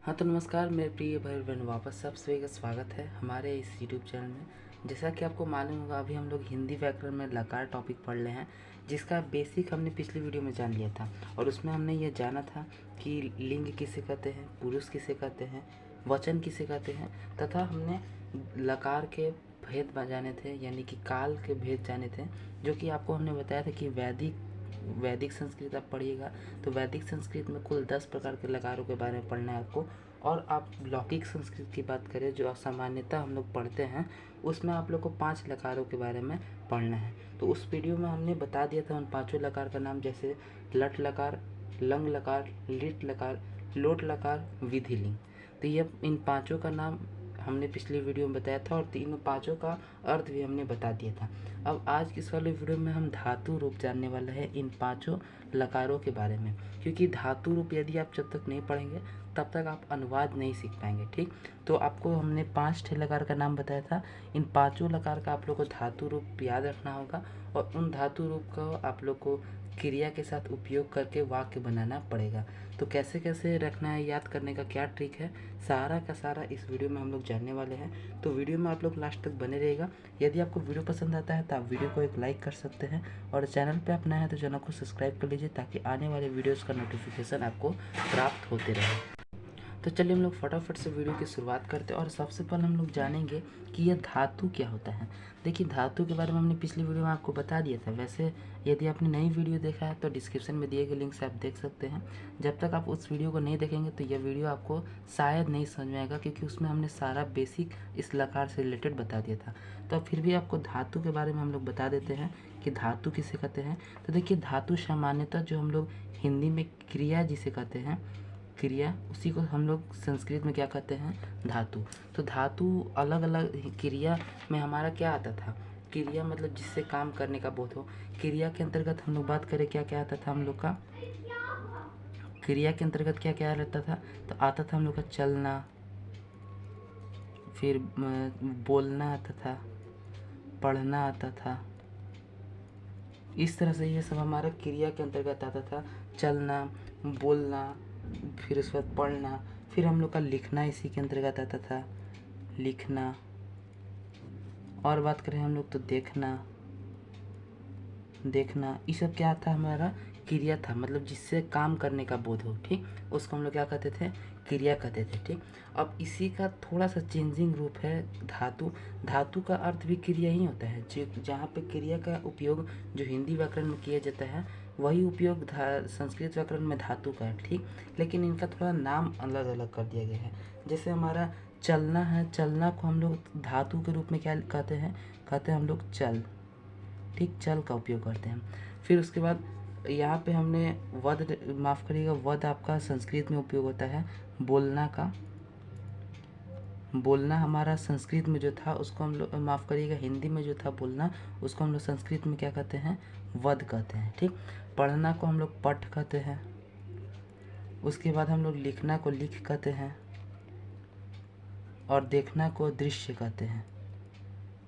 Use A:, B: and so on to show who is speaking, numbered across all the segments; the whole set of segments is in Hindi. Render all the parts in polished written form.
A: हाँ तो नमस्कार मेरे प्रिय भाई बहन, वापस सब सभी का स्वागत है हमारे इस यूट्यूब चैनल में। जैसा कि आपको मालूम होगा, अभी हम लोग हिंदी व्याकरण में लकार टॉपिक पढ़ रहे हैं, जिसका बेसिक हमने पिछली वीडियो में जान लिया था। और उसमें हमने ये जाना था कि लिंग किसे कहते हैं, पुरुष किसे कहते हैं, वचन किसे कहते हैं, तथा हमने लकार के भेद जाने थे, यानी कि काल के भेद जाने थे, जो कि आपको हमने बताया था कि वैदिक संस्कृत आप पढ़िएगा तो वैदिक संस्कृत में कुल 10 प्रकार के लकारों के बारे में पढ़ना है आपको। और आप लौकिक संस्कृत की बात करें, जो सामान्यतः हम लोग पढ़ते हैं, उसमें आप लोग को 5 लकारों के बारे में पढ़ना है। तो उस वीडियो में हमने बता दिया था उन पाँचों लकार का नाम, जैसे लट लकार, लंग लकार, लिट लकार, लोट लकार, विधि लिंग। तो ये इन पाँचों का नाम हमने पिछली वीडियो में बताया था और तीनों पाँचों का अर्थ भी हमने बता दिया था। अब आज की इस वाले वीडियो में हम धातु रूप जानने वाले हैं इन पांचों लकारों के बारे में, क्योंकि धातु रूप यदि आप जब तक नहीं पढ़ेंगे तब तक आप अनुवाद नहीं सीख पाएंगे। ठीक, तो आपको हमने 5 ठे लकार का नाम बताया था। इन पांचों लकार का आप लोग को धातु रूप याद रखना होगा और उन धातु रूप को आप लोग को क्रिया के साथ उपयोग करके वाक्य बनाना पड़ेगा। तो कैसे कैसे रखना है, याद करने का क्या ट्रिक है, सारा का सारा इस वीडियो में हम लोग जानने वाले हैं। तो वीडियो में आप लोग लास्ट तक बने रहेगा। यदि आपको वीडियो पसंद आता है तो आप वीडियो को एक लाइक कर सकते हैं और चैनल पे आप नए हैं तो चैनल को सब्सक्राइब कर लीजिए, ताकि आने वाले वीडियोस का नोटिफिकेशन आपको प्राप्त होते रहे। तो चलिए हम लोग फटाफट से वीडियो की शुरुआत करते हैं और सबसे पहले हम लोग जानेंगे कि यह धातु क्या होता है। देखिए, धातु के बारे में हमने पिछली वीडियो में आपको बता दिया था। वैसे यदि आपने नई वीडियो देखा है तो डिस्क्रिप्शन में दिए गए लिंक से आप देख सकते हैं। जब तक आप उस वीडियो को नहीं देखेंगे तो यह वीडियो आपको शायद नहीं समझ में आएगा, क्योंकि उसमें हमने सारा बेसिक इस लकार से रिलेटेड बता दिया था। तो फिर भी आपको धातु के बारे में हम लोग बता देते हैं कि धातु किसे कहते हैं। तो देखिए, धातु सामान्यतः जो हम लोग हिंदी में क्रिया जिसे कहते हैं, क्रिया, उसी को हम लोग संस्कृत में क्या कहते हैं, धातु। तो धातु अलग अलग क्रिया में हमारा क्या आता था, क्रिया मतलब जिससे काम करने का बोध हो। क्रिया के अंतर्गत हम लोग बात करें क्या क्या आता था हम लोग का, क्रिया के अंतर्गत क्या क्या रहता था, तो आता था हम लोग का चलना, फिर बोलना आता था, पढ़ना आता था। इस तरह से ये सब हमारा क्रिया के अंतर्गत आता था, चलना, बोलना, फिर उसके बाद पढ़ना, फिर हम लोग का लिखना इसी के अंतर्गत आता था, लिखना। और बात करें हम लोग तो देखना, ये सब क्या था, हमारा क्रिया था, मतलब जिससे काम करने का बोध हो। ठीक, उसको हम लोग क्या कहते थे, क्रिया कहते थे। ठीक, अब इसी का थोड़ा सा चेंजिंग रूप है धातु। धातु का अर्थ भी क्रिया ही होता है। जहाँ पे क्रिया का उपयोग जो हिंदी व्याकरण में किया जाता है, वही उपयोग संस्कृत व्याकरण में धातु का है। ठीक, लेकिन इनका थोड़ा नाम अलग अलग कर दिया गया है। जैसे हमारा चलना है, चलना को हम लोग धातु के रूप में क्या कहते हैं, कहते हैं हम लोग चल। ठीक, चल का उपयोग करते हैं। फिर उसके बाद यहाँ पे हमने वध, माफ़ करिएगा, वध आपका संस्कृत में उपयोग होता है बोलना का। बोलना हमारा संस्कृत में जो था उसको हम लोग, माफ़ करिएगा, हिंदी में जो था बोलना, उसको हम लोग संस्कृत में क्या कहते हैं, वध कहते हैं। ठीक, पढ़ना को हम लोग पठ कहते हैं। उसके बाद हम लोग लिखना को लिख कहते हैं और देखना को दृश्य कहते हैं,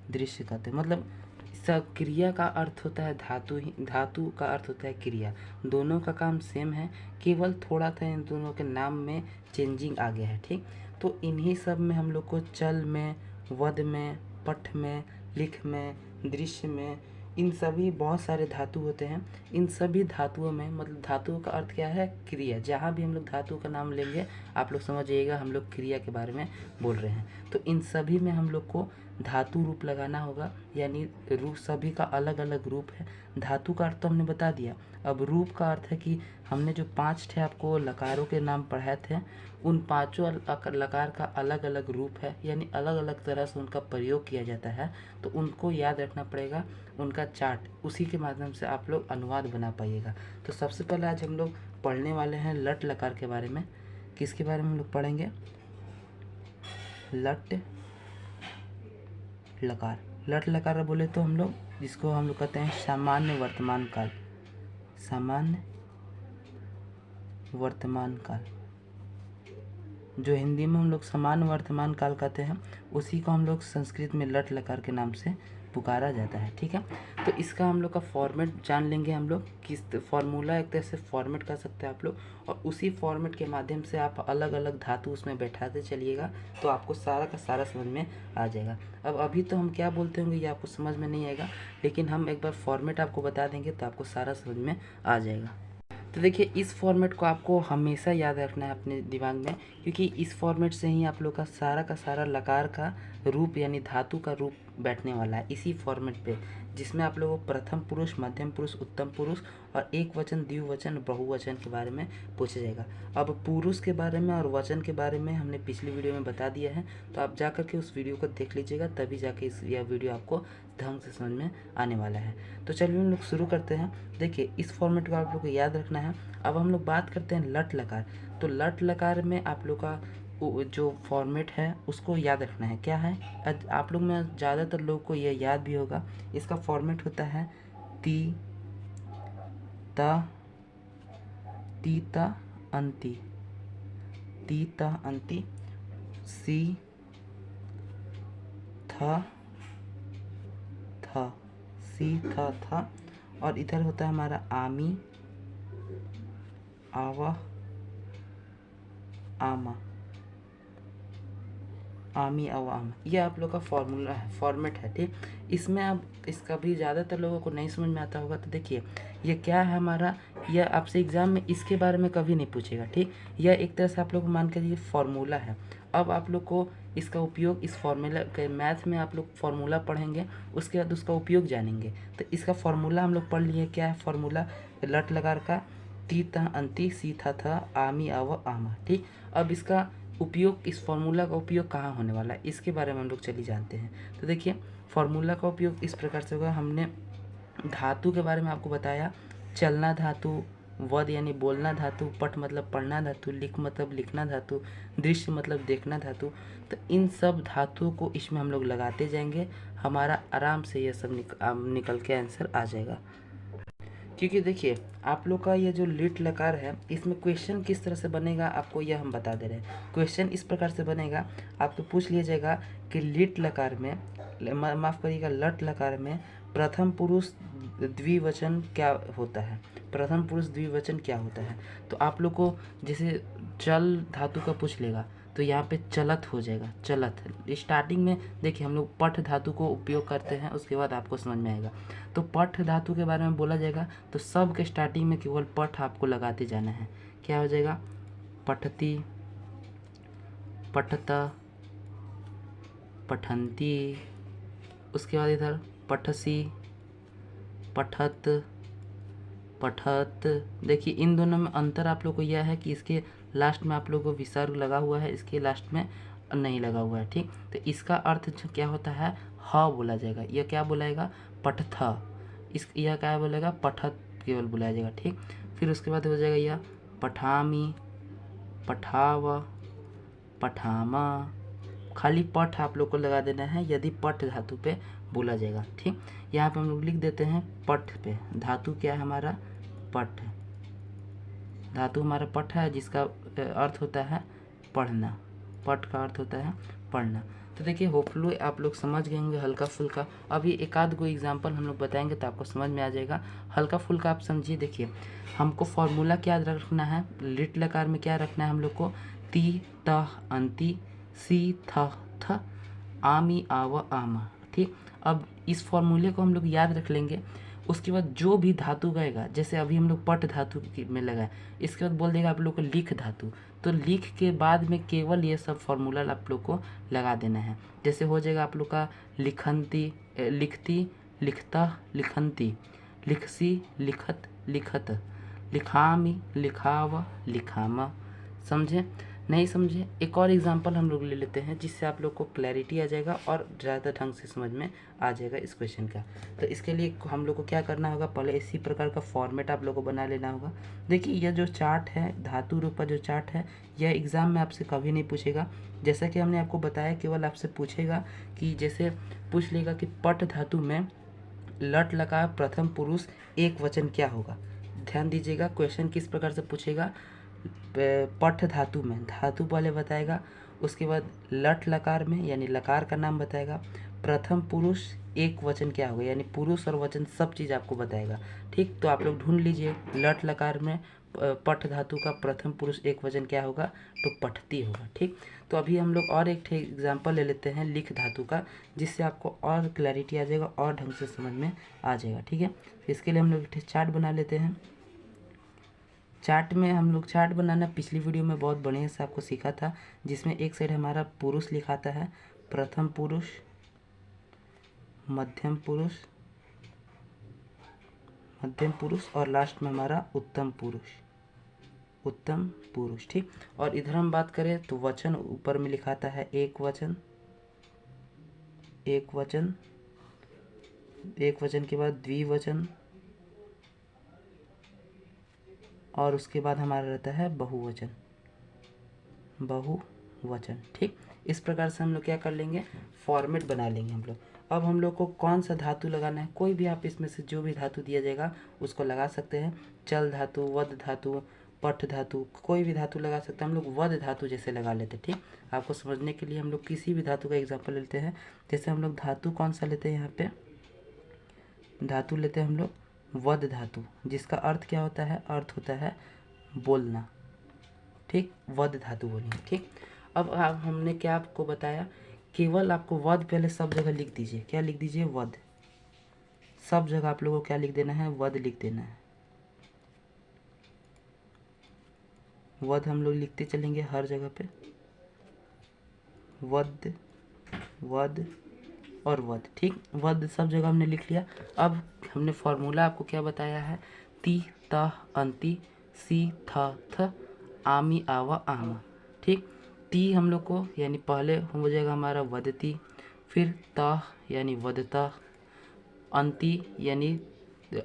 A: दृश्य कहते हैं। मतलब सब क्रिया का अर्थ होता है धातु ही, धातु का अर्थ होता है क्रिया। दोनों का काम सेम है, केवल थोड़ा सा इन दोनों के नाम में चेंजिंग आ गया है। ठीक, तो इन्हीं सब में हम लोग को चल में, वध में, पठ में, लिख में, दृश्य में, इन सभी बहुत सारे धातु होते हैं। इन सभी धातुओं में, मतलब धातुओं का अर्थ क्या है, क्रिया। जहाँ भी हम लोग धातु का नाम लेंगे आप लोग समझ जाइएगा हम लोग क्रिया के बारे में बोल रहे हैं। तो इन सभी में हम लोग को धातु रूप लगाना होगा, यानी रूप सभी का अलग अलग रूप है। धातु का अर्थ तो हमने बता दिया। अब रूप का अर्थ है कि हमने जो 5 थे आपको लकारों के नाम पढ़ाए थे, उन पांचों लकार का अलग अलग रूप है, यानी अलग अलग तरह से उनका प्रयोग किया जाता है। तो उनको याद रखना पड़ेगा, उनका चार्ट, उसी के माध्यम से आप लोग अनुवाद बना पाइएगा। तो सबसे पहले आज हम लोग पढ़ने वाले हैं लट लकार के बारे में। किसके बारे में हम लोग पढ़ेंगे, लट लकार। लट लकार बोले तो हम लोग जिसको हम लोग कहते हैं सामान्य वर्तमान काल, सामान्य वर्तमान काल, जो हिंदी में हम लोग सामान्य वर्तमान काल कहते हैं, उसी को हम लोग संस्कृत में लट लकार के नाम से पुकारा जाता है। ठीक है, तो इसका हम लोग का फॉर्मेट जान लेंगे। हम लोग किस फार्मूला एक तरह से फॉर्मेट कर सकते हैं आप लोग, और उसी फॉर्मेट के माध्यम से आप अलग अलग धातु उसमें बैठाते चलिएगा तो आपको सारा का सारा समझ में आ जाएगा। अब अभी तो हम क्या बोलते होंगे ये आपको समझ में नहीं आएगा, लेकिन हम एक बार फॉर्मेट आपको बता देंगे तो आपको सारा समझ में आ जाएगा। तो देखिए, इस फॉर्मेट को आपको हमेशा याद रखना है अपने दिमाग में, क्योंकि इस फॉर्मेट से ही आप लोग का सारा लकार का रूप यानी धातु का रूप बैठने वाला है इसी फॉर्मेट पे, जिसमें आप लोगों को प्रथम पुरुष, मध्यम पुरुष, उत्तम पुरुष और एक वचन, द्विवचन, बहुवचन के बारे में पूछा जाएगा। अब पुरुष के बारे में और वचन के बारे में हमने पिछली वीडियो में बता दिया है, तो आप जा कर के उस वीडियो को देख लीजिएगा, तभी जाके यह वीडियो आपको ढंग से समझ में आने वाला है। तो चलिए हम लोग शुरू करते हैं। देखिए, इस फॉर्मेट को आप लोग को याद रखना है। अब हम लोग बात करते हैं लट लकार। तो लट लकार में आप लोग का जो फॉर्मेट है उसको याद रखना है। क्या है, आप लोग में ज़्यादातर लोग को यह याद भी होगा। इसका फॉर्मेट होता है ती ता ती ता अंति, ती ता अंति, सी था था, सी था था, और इधर होता है हमारा आमी आवा आमा, आमी आवाम। ये आप लोग का फॉर्मूला है, फॉर्मेट है। ठीक, इसमें अब इसका भी ज़्यादातर लोगों को नहीं समझ में आता होगा। तो देखिए, ये क्या है हमारा, यह आपसे एग्ज़ाम में इसके बारे में कभी नहीं पूछेगा। ठीक, यह एक तरह से आप लोग को मान कर ये फार्मूला है। अब आप लोग को इसका उपयोग, इस फार्मूला के मैथ में आप लोग फार्मूला पढ़ेंगे, उसके बाद उसका उपयोग जानेंगे। तो इसका फार्मूला हम लोग पढ़ लिए। क्या है फार्मूला, लट लकार का ती ता अंति, सी था था, आमी आव आमा। ठीक, अब इसका उपयोग, इस फार्मूला का उपयोग कहाँ होने वाला है इसके बारे में हम लोग चलिए जानते हैं। तो देखिए, फार्मूला का उपयोग इस प्रकार से होगा। हमने धातु के बारे में आपको बताया, चलना धातु, वद यानी बोलना धातु, पठ मतलब पढ़ना धातु, लिख मतलब लिखना धातु, दृश्य मतलब देखना धातु। तो इन सब धातुओं को इसमें हम लोग लगाते जाएंगे, हमारा आराम से ये सब निकल के आंसर आ जाएगा। क्योंकि देखिए, आप लोग का ये जो लिट लकार है, इसमें क्वेश्चन किस तरह से बनेगा आपको यह हम बता दे रहे हैं। क्वेश्चन इस प्रकार से बनेगा, आपको पूछ लिया जाएगा कि लिट लकार में, माफ़ करिएगा, लट लकार में प्रथम पुरुष द्विवचन क्या होता है, प्रथम पुरुष द्विवचन क्या होता है। तो आप लोग को जैसे चल धातु का पूछ लेगा तो यहाँ पे चलत हो जाएगा, चलत। स्टार्टिंग में देखिए हम लोग पठ धातु को उपयोग करते हैं, उसके बाद आपको समझ में आएगा। तो पठ धातु के बारे में बोला जाएगा तो सब के स्टार्टिंग में केवल पठ आपको लगाते जाना है। क्या हो जाएगा, पठती, पठता, पठंती, उसके बाद इधर पठसी, पठत, पठत। देखिए, इन दोनों में अंतर आप लोग को यह है कि इसके लास्ट में आप लोग को विसर्ग लगा हुआ है, इसके लास्ट में नहीं लगा हुआ है। ठीक, तो इसका अर्थ क्या होता है, ह बोला जाएगा। यह क्या बुलाएगा, पठथ। यह क्या बोलेगा, पठत केवल बुलाया जाएगा। ठीक, फिर उसके बाद हो जाएगा यह पठामी, पठाव, पठामा। खाली पठ आप लोग को लगा देना है यदि पठ धातु पे बोला जाएगा। ठीक, यहाँ पे हम लोग लिख देते हैं पठ पे। धातु क्या है हमारा, पठ। धातु हमारा पठ है, जिसका अर्थ होता है पढ़ना। पठ का अर्थ होता है पढ़ना। तो देखिए, होपफुली आप लोग समझ गए होंगे हल्का फुल्का। अभी एक आध गो एग्जाम्पल हम लोग बताएंगे तो आपको समझ में आ जाएगा। हल्का फुल्का आप समझिए। देखिए, हमको फार्मूला क्या रखना है, लिट लकार में क्या रखना है हम लोग को, ती तह अंति, सी थ थ, आमी आव आमा। ठीक, अब इस फॉर्मूले को हम लोग याद रख लेंगे। उसके बाद जो भी धातु गएगा, जैसे अभी हम लोग पट धातु में लगाए, इसके बाद बोल देगा आप लोग को लिख धातु, तो लिख के बाद में केवल ये सब फॉर्मूला आप लोग को लगा देना है। जैसे हो जाएगा आप लोग का लिखंती, लिखती, लिखता, लिखंती, लिखसी, लिखत, लिखत, लिखामी, लिखाव, लिखामा। समझे, नहीं समझे, एक और एग्जांपल हम लोग ले लेते हैं जिससे आप लोग को क्लैरिटी आ जाएगा और ज़्यादा ढंग से समझ में आ जाएगा इस क्वेश्चन का। तो इसके लिए हम लोग को क्या करना होगा, पहले इसी प्रकार का फॉर्मेट आप लोग को बना लेना होगा। देखिए, यह जो चार्ट है, धातु रूप का जो चार्ट है, यह एग्ज़ाम में आपसे कभी नहीं पूछेगा। जैसा कि हमने आपको बताया, केवल आपसे पूछेगा कि जैसे पूछ लेगा कि पट धातु में लट लकार प्रथम पुरुष एक वचन क्या होगा। ध्यान दीजिएगा, क्वेश्चन किस प्रकार से पूछेगा, पठ धातु में धातु पहले बताएगा, उसके बाद लट लकार में यानी लकार का नाम बताएगा, प्रथम पुरुष एक वचन क्या होगा, यानी पुरुष और वचन सब चीज़ आपको बताएगा। ठीक, तो आप लोग ढूंढ लीजिए लट लकार में पठ धातु का प्रथम पुरुष एक वचन क्या होगा, तो पठती होगा। ठीक, तो अभी हम लोग और एक एग्जाम्पल ले लेते हैं लिख धातु का, जिससे आपको और क्लैरिटी आ जाएगा और ढंग से समझ में आ जाएगा। ठीक है, तो इसके लिए हम लोग एक चार्ट बना लेते हैं। चार्ट में हम लोग चार्ट बनाना पिछली वीडियो में बहुत बढ़िया से आपको सीखा था, जिसमें एक साइड हमारा पुरुष लिखाता है, प्रथम पुरुष, मध्यम पुरुष, मध्यम पुरुष और लास्ट में हमारा उत्तम पुरुष, उत्तम पुरुष। ठीक, और इधर हम बात करें तो वचन ऊपर में लिखाता है एक वचन, एक वचन, एक वचन के बाद द्विवचन और उसके बाद हमारा रहता है बहुवचन, बहुवचन। ठीक, इस प्रकार से हम लोग क्या कर लेंगे, फॉर्मेट बना लेंगे हम लोग। अब हम लोग को कौन सा धातु लगाना है, कोई भी आप इसमें से जो भी धातु दिया जाएगा उसको लगा सकते हैं। चल धातु, वध धातु, पठ धातु, कोई भी धातु लगा सकते हैं। हम लोग वध धातु जैसे लगा लेते हैं। ठीक, आपको समझने के लिए हम लोग किसी भी धातु का एग्जाम्पल लेते हैं। जैसे हम लोग धातु कौन सा लेते हैं, यहाँ पे धातु लेते हैं हम लोग वध धातु, जिसका अर्थ क्या होता है, अर्थ होता है बोलना। ठीक, वध धातु बोलिए। ठीक, अब हमने क्या आपको बताया, केवल आपको वध पहले सब जगह लिख दीजिए। क्या लिख दीजिए, वध। सब जगह आप लोगों को क्या लिख देना है, वध लिख देना है। वध हम लोग लिखते चलेंगे हर जगह पे, वध, वध और वध। ठीक, वध सब जगह हमने लिख लिया। अब हमने फॉर्मूला आपको क्या बताया है, ती त अंति सी थ थ आमी आवा आमा। ठीक, ती हम लोग को यानी पहले हो जाएगा हमारा वदती, फिर त यानी वदता, अंति यानी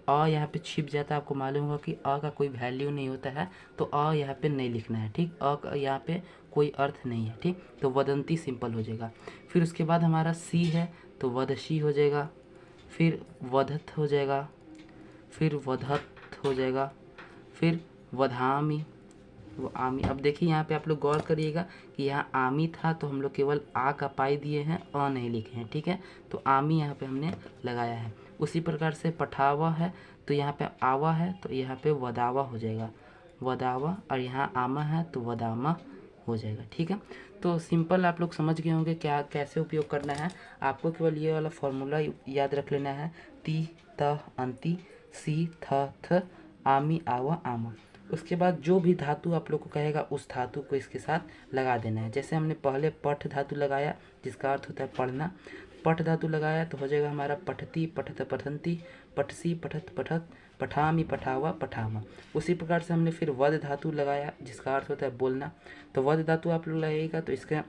A: अ यहाँ पे छिप जाता है। आपको मालूम होगा कि अ का कोई वैल्यू नहीं होता है, तो अ यहाँ पे नहीं लिखना है। ठीक, अ का यहाँ पे कोई अर्थ नहीं है। ठीक, तो वदंती सिंपल हो जाएगा। फिर उसके बाद हमारा सी है तो वदशी हो जाएगा, फिर वधत हो जाएगा, फिर वधत हो जाएगा, फिर वधामी, वो आमी। अब देखिए यहाँ पे आप लोग गौर करिएगा कि यहाँ आमी था तो हम लोग केवल आ का पाई दिए हैं, अ नहीं लिखे हैं। ठीक है, तो आमी यहाँ पे हमने लगाया है। उसी प्रकार से पठावा है तो यहाँ पे आवा है तो यहाँ पे वदावा हो जाएगा, वदावा, और यहाँ आमा है तो वदामा हो जाएगा। ठीक है, तो सिंपल आप लोग समझ गए होंगे क्या कैसे उपयोग करना है। आपको केवल ये वाला फॉर्मूला याद रख लेना है, ती त अंति सी थ थ आमी आवा आमा। उसके बाद जो भी धातु आप लोग को कहेगा उस धातु को इसके साथ लगा देना है। जैसे हमने पहले पठ धातु लगाया जिसका अर्थ होता है पढ़ना, पठ धातु लगाया तो हो जाएगा हमारा पठती पठत पठंती, पठसी पठत पठत, पठामी पठावा पठामा। उसी प्रकार से हमने फिर वध धातु लगाया जिसका अर्थ होता है बोलना, तो वध धातु आप लोग लगाइएगा तो इसका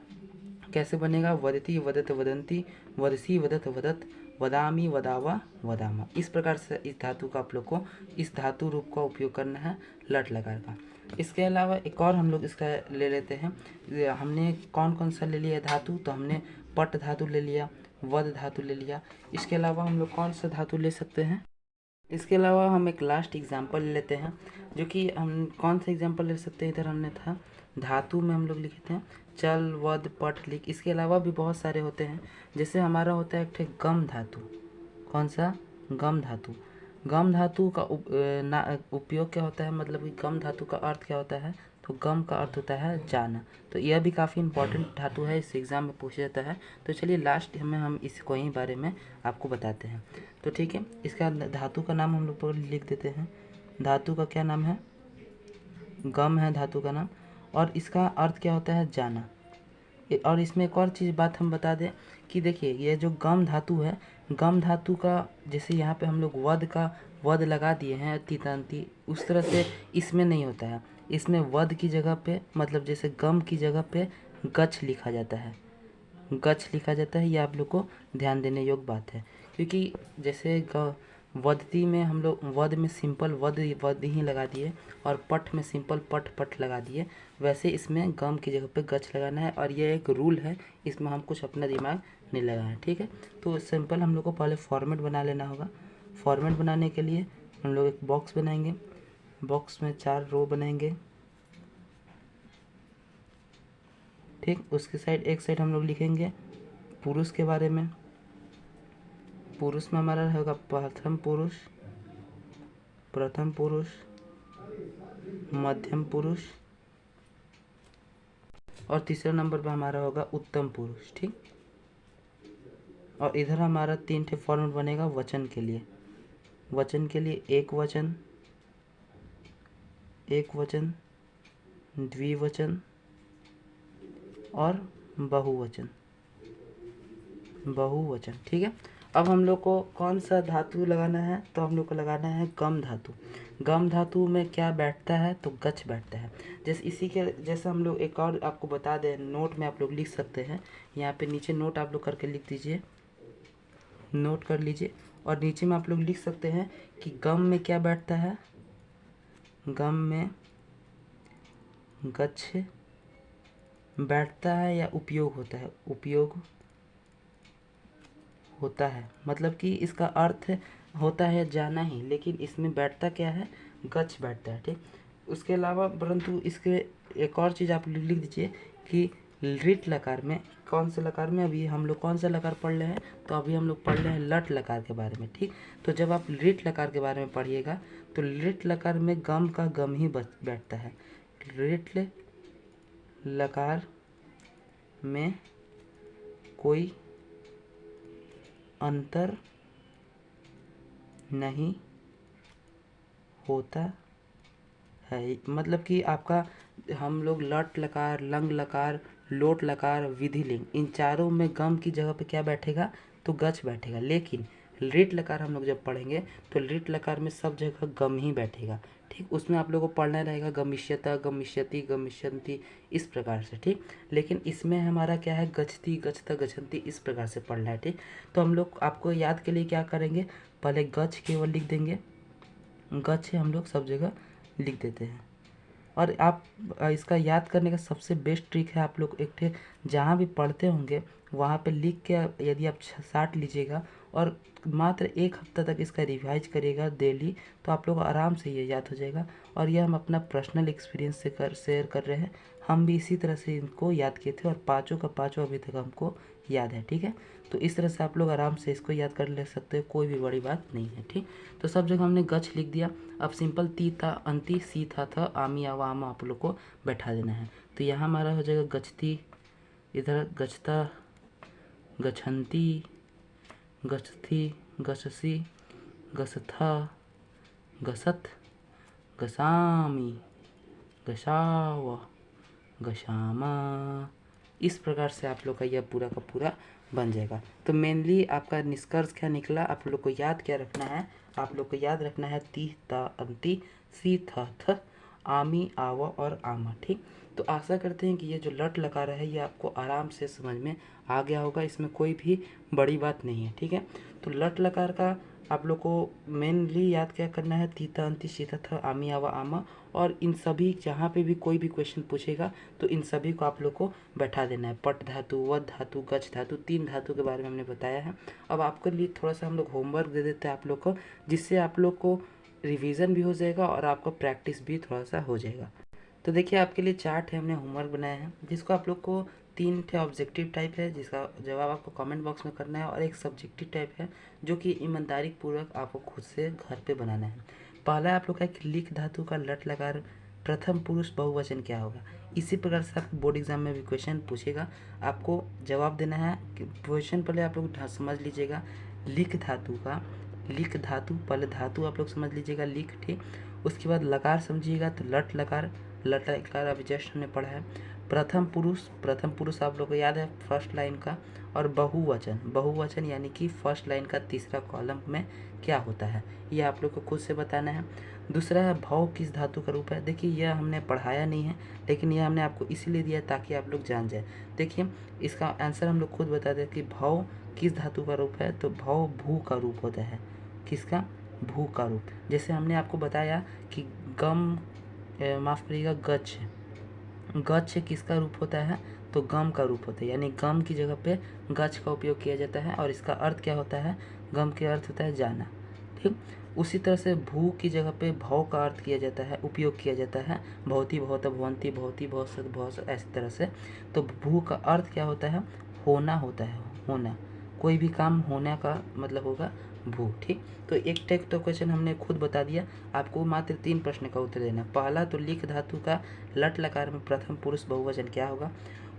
A: कैसे बनेगा, वदती वदत वदंती, वदसी वदत वदत, वदामी वदावा वदामा। इस प्रकार से इस धातु का आप लोग को इस धातु रूप का उपयोग करना है लट लकार का। इसके अलावा एक और हम लोग इसका ले लेते हैं। हमने कौन कौन सा ले लिया धातु, तो हमने पट धातु ले लिया, वध धातु ले लिया। इसके अलावा हम लोग कौन सा धातु ले सकते हैं, इसके अलावा हम एक लास्ट एग्जाम्पल ले लेते हैं, जो कि हम कौन सा एग्जाम्पल ले सकते हैं। इधर हमने था धातु में हम लोग लिखे थे चल वध पठ लिख। इसके अलावा भी बहुत सारे होते हैं, जैसे हमारा होता है एक ठे गम धातु। कौन सा, गम धातु। गम धातु का उपयोग क्या होता है, मतलब कि गम धातु का अर्थ क्या होता है, तो गम का अर्थ होता है जाना। तो यह भी काफ़ी इंपॉर्टेंट धातु है, इस एग्ज़ाम में पूछा जाता है। तो चलिए लास्ट में हम इसको ही बारे में आपको बताते हैं। तो ठीक है, इसका धातु का नाम हम लोग पर लिख देते हैं। धातु का क्या नाम है, गम है धातु का नाम, और इसका अर्थ क्या होता है, जाना। और इसमें एक और चीज़ बात हम बता दें कि देखिए ये जो गम धातु है, गम धातु का जैसे यहाँ पे हम लोग वध का वध लगा दिए हैं तितंती, उस तरह से इसमें नहीं होता है। इसमें वध की जगह पे मतलब जैसे गम की जगह पे गच लिखा जाता है, गच लिखा जाता है। ये आप लोग को ध्यान देने योग्य बात है, क्योंकि जैसे वदती में हम लोग वध में सिंपल वध वध ही लगा दिए और पठ में सिंपल पठ पठ लगा दिए, वैसे इसमें गम की जगह पे गच लगाना है। और ये एक रूल है, इसमें हम कुछ अपना दिमाग नहीं लगाए। ठीक है, तो सिंपल हम लोग को पहले फॉर्मेट बना लेना होगा। फॉर्मेट बनाने के लिए हम लोग एक बॉक्स बनाएंगे, बॉक्स में 4 रो बनाएंगे। ठीक, उसके साइड एक साइड हम लोग लिखेंगे पुरुष के बारे में, पुरुष में हमारा होगा प्रथम पुरुष, मध्यम पुरुष और तीसरा नंबर पे हमारा होगा उत्तम पुरुष। ठीक, और इधर हमारा 3 ठे फॉर्मेट बनेगा वचन के लिए। वचन के लिए एक वचन, द्विवचन और बहुवचन। ठीक है। अब हम लोग को कौन सा धातु लगाना है, तो हम लोग को लगाना है गम धातु। गम धातु में क्या बैठता है, तो गच बैठता है। जैसे इसी के जैसे हम लोग एक और आपको बता दें, नोट में आप लोग लिख सकते हैं। यहाँ पे नीचे नोट आप लोग करके लिख दीजिए, नोट कर लीजिए। और नीचे में आप लोग लिख सकते हैं कि गम में क्या बैठता है, गम में गच्छ बैठता है या उपयोग होता है, उपयोग होता है। मतलब कि इसका अर्थ होता है जाना ही, लेकिन इसमें बैठता क्या है, गच्छ बैठता है। ठीक, उसके अलावा परंतु इसके एक और चीज़ आप लिख दीजिए कि लिट लकार में, कौन से लकार में, अभी हम लोग कौन सा लकार पढ़ रहे हैं, तो अभी हम लोग पढ़ रहे हैं लट लकार के बारे में। ठीक, तो जब आप लिट लकार के बारे में पढ़िएगा तो लिट लकार में गम का गम ही बैठता है। लिट लकार में कोई अंतर नहीं होता है। मतलब कि आपका हम लोग लट लकार, लंग लकार, लोट लकार, विधिलिंग, इन चारों में गम की जगह पे क्या बैठेगा, तो गच बैठेगा। लेकिन लिट लकार हम लोग जब पढ़ेंगे तो लिट लकार में सब जगह गम ही बैठेगा। ठीक, उसमें आप लोगों को पढ़ना रहेगा गमिष्यता, गमिष्यति, गमिष्यन्ति, इस प्रकार से। ठीक, लेकिन इसमें हमारा क्या है, गच्छति, गच्छता, गच्छन्ति, इस प्रकार से पढ़ना है। ठीक, तो हम लोग आपको याद के लिए क्या करेंगे, पहले गच्छ केवल लिख देंगे, गच्छ हम लोग सब जगह लिख देते हैं। और आप इसका याद करने का सबसे बेस्ट ट्रिक है, आप लोग एक ठे जहाँ भी पढ़ते होंगे वहाँ पे लिख के यदि आप साट लीजिएगा और मात्र 1 हफ्ता तक इसका रिवाइज करिएगा डेली, तो आप लोग को आराम से ये याद हो जाएगा। और यह हम अपना पर्सनल एक्सपीरियंस से शेयर कर रहे हैं। हम भी इसी तरह से इनको याद किए थे और पाँचों का पाँचों अभी तक हमको याद है। ठीक है, तो इस तरह से आप लोग आराम से इसको याद कर ले सकते हो, कोई भी बड़ी बात नहीं है। ठीक, तो सब जगह हमने गच्छ लिख दिया। अब सिंपल ती था अंति, सी था आमी आवा आमा आप लोग को बैठा देना है। तो यहाँ हमारा हो जाएगा गच्छती, इधर गच्छता, गच्छन्ति, गच्छति, गच्छसि, गच्छथा, गसत, गसामी, गशाव, गशामा। इस प्रकार से आप लोग का यह पूरा का पूरा बन जाएगा। तो मेनली आपका निष्कर्ष क्या निकला, आप लोग को याद क्या रखना है, आप लोग को याद रखना है ती ता अंति, सी था थ, आमी आवा और आमा। ठीक, तो आशा करते हैं कि ये जो लट लकार है ये आपको आराम से समझ में आ गया होगा, इसमें कोई भी बड़ी बात नहीं है। ठीक है, तो लट लकार का आप लोग को मेनली याद क्या करना है, तीता अंति, सीता था, आमी आवा आमा। और इन सभी जहाँ पे भी कोई भी क्वेश्चन पूछेगा तो इन सभी को आप लोग को बैठा देना है। पट धातु, वध धातु, गच्छ धातु, 3 धातु के बारे में हमने बताया है। अब आपके लिए थोड़ा सा हम लोग होमवर्क दे देते हैं आप लोग को, जिससे आप लोग को रिवीजन भी हो जाएगा और आपका प्रैक्टिस भी थोड़ा सा हो जाएगा। तो देखिए आपके लिए 4 ठे हमने होमवर्क बनाया है, जिसको आप लोग को 3 ठे ऑब्जेक्टिव टाइप है जिसका जवाब आपको कमेंट बॉक्स में करना है, और एक सब्जेक्टिव टाइप है जो कि ईमानदारी पूर्वक आपको खुद से घर पे बनाना है। पहला आप लोग का कि लिख धातु का लट लकार प्रथम पुरुष बहुवचन क्या होगा। इसी प्रकार से आपको बोर्ड एग्जाम में भी क्वेश्चन पूछेगा, आपको जवाब देना है। क्वेश्चन पहले आप लोग समझ लीजिएगा, लिख धातु का, लिख धातु पहले धातु आप लोग समझ लीजिएगा लिख। ठीक, उसके बाद लकार समझिएगा तो लट लकार, लट लकार अभी जस्ट हमने पढ़ा है। प्रथम पुरुष आप लोग को याद है फर्स्ट लाइन का। और बहुवचन यानी कि फर्स्ट लाइन का तीसरा कॉलम में क्या होता है, ये आप लोग को खुद से बताना है। दूसरा है भव किस धातु का रूप है। देखिए यह हमने पढ़ाया नहीं है, लेकिन यह हमने आपको इसीलिए दिया ताकि आप लोग जान जाए। देखिए इसका आंसर हम लोग खुद बता दें कि भव किस धातु का रूप है, तो भव भू का रूप होता है। किसका, भू का रूप। जैसे हमने आपको बताया कि गम माफ़ करिएगा गच्छ किसका रूप होता है, तो गम का रूप होता है, यानी गम की जगह पे गच्छ का उपयोग किया जाता है और इसका अर्थ क्या होता है, गम के अर्थ होता है जाना। ठीक, उसी तरह से भू की जगह पे भव का अर्थ किया जाता है, उपयोग किया जाता है भवती भवत भवंती भवती भवसत भवस, ऐसी तरह से। तो भू का अर्थ क्या होता है, होना होता है, होना, कोई भी काम होने का मतलब होगा भू। ठीक, तो एक टेक तो क्वेश्चन हमने खुद बता दिया, आपको मात्र 3 प्रश्न का उत्तर देना। पहला तो लिख धातु का लट लकार में प्रथम पुरुष बहुवचन क्या होगा।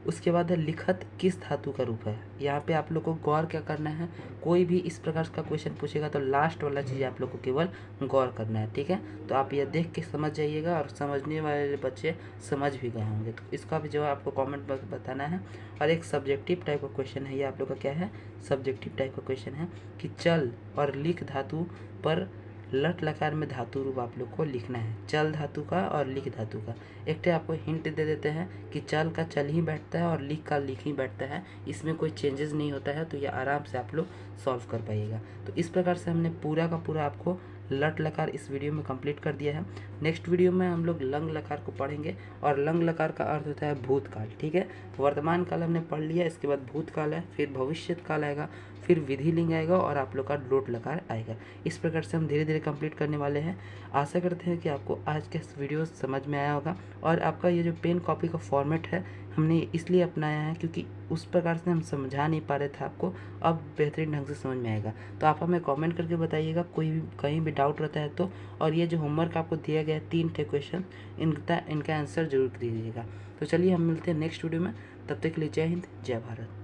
A: उसके बाद है लिखत किस धातु का रूप है। यहाँ पे आप लोग को गौर क्या करना है, कोई भी इस प्रकार का क्वेश्चन पूछेगा तो लास्ट वाला चीज़ आप लोग को केवल गौर करना है। ठीक है, तो आप यह देख के समझ जाइएगा और समझने वाले बच्चे समझ भी गए होंगे, तो इसका भी जवाब आपको कमेंट बॉक्स में बताना है। और एक सब्जेक्टिव टाइप का क्वेश्चन है, ये आप लोग का क्या है, सब्जेक्टिव टाइप का क्वेश्चन है कि चल और लिख धातु पर लट लकार में धातु रूप आप लोग को लिखना है, चल धातु का और लिख धातु का। एक तो आपको हिंट दे देते हैं कि चल का चल ही बैठता है और लिख का लिख ही बैठता है, इसमें कोई चेंजेस नहीं होता है, तो ये आराम से आप लोग सॉल्व कर पाइएगा। तो इस प्रकार से हमने पूरा का पूरा आपको लट लकार इस वीडियो में कंप्लीट कर दिया है। नेक्स्ट वीडियो में हम लोग लंग लकार को पढ़ेंगे, और लंग लकार का अर्थ होता है भूतकाल। ठीक है, वर्तमान काल हमने पढ़ लिया, इसके बाद भूतकाल है, फिर भविष्य काल आएगा, फिर विधि लिंग आएगा और आप लोग का लोट लकार आएगा। इस प्रकार से हम धीरे धीरे कंप्लीट करने वाले हैं। आशा करते हैं कि आपको आज का वीडियो समझ में आया होगा, और आपका ये जो पेन कॉपी का फॉर्मेट है हमने इसलिए अपनाया है क्योंकि उस प्रकार से हम समझा नहीं पा रहे थे आपको, अब बेहतरीन ढंग से समझ में आएगा। तो आप हमें कमेंट करके बताइएगा कोई भी कहीं भी डाउट रहता है तो, और ये जो होमवर्क आपको दिया गया है 3 टे क्वेश्चन, इनका आंसर जरूर दीजिएगा। तो चलिए हम मिलते हैं नेक्स्ट वीडियो में, तब तक के लिए जय हिंद जय भारत।